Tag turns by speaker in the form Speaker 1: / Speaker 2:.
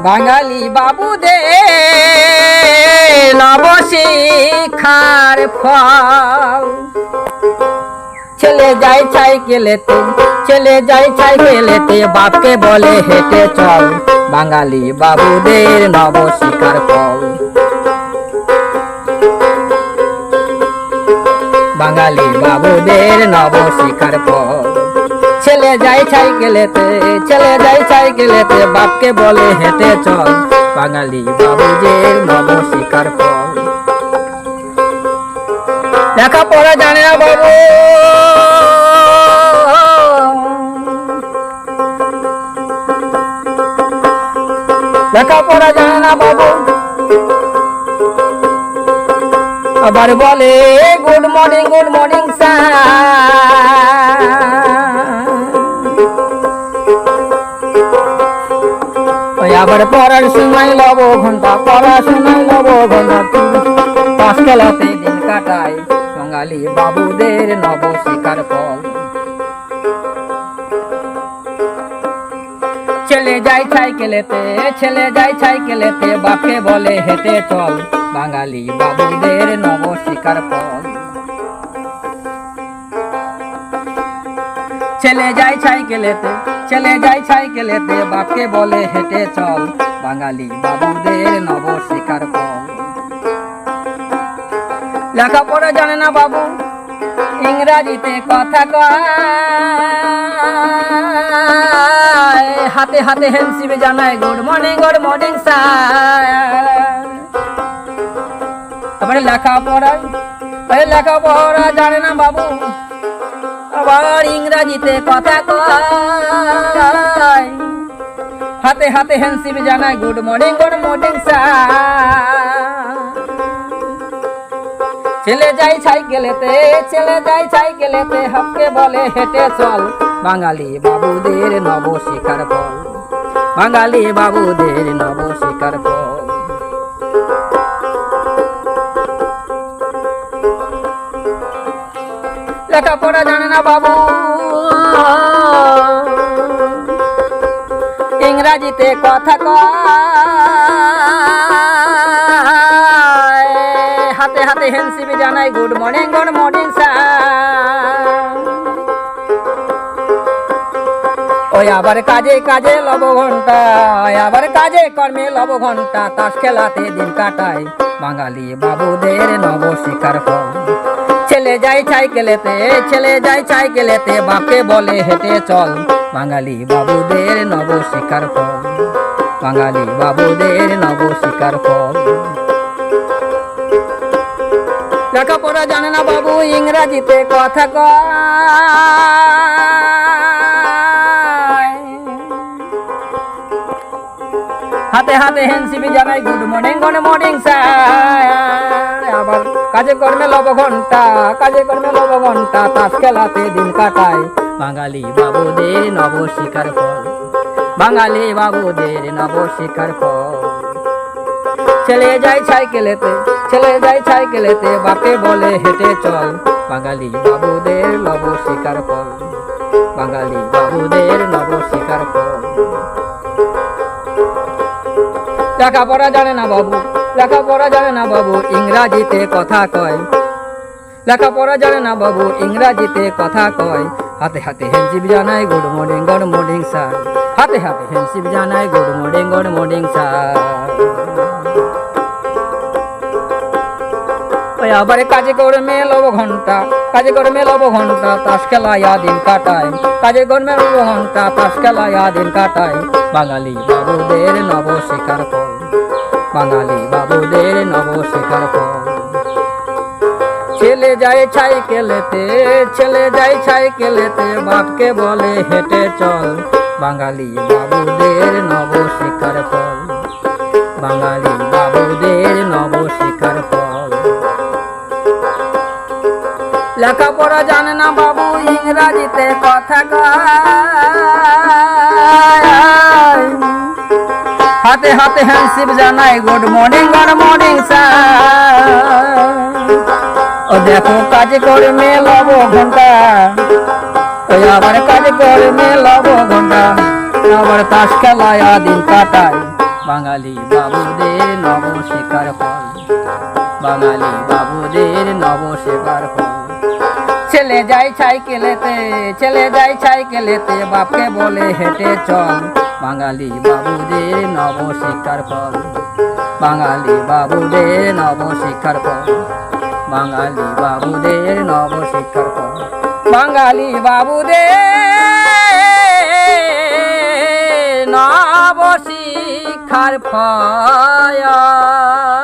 Speaker 1: বাঙালি বাবুদের নবশিক্ষার ফল। ছেলে যায় সাইকেলেতে, ছেলে যায় সাইকেলেতে, বাপকে বলে হেঁটে চল, বাঙালি বাবুদের নবশিক্ষার ফল। বাঙালি বাবুদের নবশিক্ষার ফল। ছেলে যায় সাইকেলেতে, ছেলে যায় সাইকেলেতে, বাপকে বলে হেঁটে চল, বাঙালি বাবুদের নবশিক্ষার ফল। লেখাপড়া জানে না বাবু, লেখাপড়া জানে না বাবু, আবার বলে গুড মর্নিং স্যার। আবার পড়ার সময় লব ঘন্টা, পড়াশোনায় লব ঘন্টা, পাশ খেলাতে দিন কাটায়, বাঙালি বাবুদের নবশিক্ষার ফল। ছেলে যায় সাইকেলেতে, ছেলে যায় সাইকেলেতে, বাপকে বলে হেঁটে চল, বাঙালি বাবুদের নবশিক্ষার ফল। ছেলে যায় সাইকেলেতে, ছেলে যায় সাইকেলেতে, বাপকে বলে হেঁটে চল, বাঙালি বাবুদের নবশিক্ষার ফল। লেখাপড়া জানে না বাবু, ইংরাজিতে কথা কয়, হাতে হাতে হ্যান্ডশিপ জানায় গুড মর্নিং স্যার। তারপরে লেখাপড়া জানে না বাবু, আবার ইংরাজিতে কথা কয়, হাতে হাতে হ্যান্ডশিপ জানায় গুড মর্নিং স্যার। ছেলে যায় সাইকেলেতে, ছেলে যায় সাইকেলেতে, হাপকে বলে হেঁটে চল, বাঙালি বাবুদের নবশিক্ষার ফল, বাঙালি বাবুদের নবশিক্ষার ফল। লেখাপড়া জানে না বাবু, ইংরাজিতে কথা কয়, হাতে হাতে হ্যান্ডশিপ জানাই গুড মর্নিং স্যার। ওই আবার কাজে কাজে লব ঘন্টা, আবার কাজে কর্মে লব ঘন্টা, তাস খেলাতে দিন কাটায়, বাঙালি বাবুদের নবশিক্ষার ফল। ছেলে যায় সাইকেলেতে, ছেলে যায় সাইকেলেতে, বাপকে বলে হেঁটে চল, বাঙালি বাবুদের নবশিক্ষার ফল, বাঙালি বাবুদের নবশিক্ষার ফল। লেখাপড়া জানে না বাবু, ইংরাজিতে কথা কয়, হাতে হাতে হ্যান্ডশিপ জানাই গুড মর্নিং স্যার। আবার কাজে কর্মে লব ঘন্টা, কাজে কর্মে লব ঘন্টা, তাস খেলাতে দিন কাটায়, বাঙালি বাবুদের নবশিক্ষার ফল, বাঙালি বাবুদের নবশিক্ষার ফল। ছেলে যায় সাইকেলেতে, ছেলে যায় সাইকেলেতে, বাপে বলে হেঁটে চল, বাঙালি বাবুদের নবশিক্ষার ফল, বাঙালি বাবুদের নবশিক্ষার ফল। লেখাপড়া জানে না বাবু, লেখাপড়া জানে না বাবু, ইংরাজিতে কথা কয়, লেখাপড়া জানে না বাবু, ইংরাজিতে কথা কয়, হাতে হাতে হ্যান্ডশিপ জানাই গুড মর্নিং স্যার, হাতে হাতে হ্যান্ডশিপ জানাই গুড মর্নিং স্যার। ওই আবার কাজে কর্মে লব ঘন্টা, কাজে কর্মে লব ঘন্টা, তাস খেলায়া দিন কাটায়, কাজে কর্মে লব ঘন্টা, তাস খেলায়া দিন কাটায়, বাঙালি বাবুদের নবশিক্ষার ফল, বাঙালি বাবুদের নবশিক্ষার ফল। ছেলে যায় সাইকেলেতে, ছেলে যায় সাইকেলেতে, বাপকে বলে হেঁটে চল, বাঙালি বাবুদের নবশিক্ষার ফল, বাঙালি বাবুদের নবশিক্ষার ফল। লেখাপড়া জানে না বাবু, ইংরাজিতে কথা কয়, হাতে হাতে হ্যান্ডশিপ জানাই গুড মর্নিং স্যার। ও দেখো কাজে কর্মে লব ঘন্টা, ওই আবার কাজে কর্মে লব ঘন্টা, আবার তাস খেলায় দিন কাটায়, বাঙালি বাবুদের নবশিক্ষার ফল, বাঙালি বাবুদের নবশিক্ষার ফল। ছেলে যায় সাইকেলেতে, ছেলে যায় সাইকেলেতে, বাপকে বলে হেঁটে চল, বাঙালি বাবুদের নবশিক্ষার ফল, বাঙালি বাবুদের নবশিক্ষার ফল, বাঙালি বাবুদের নবশিক্ষার ফল, বাঙালি বাবুদের নবশিক্ষার ফল।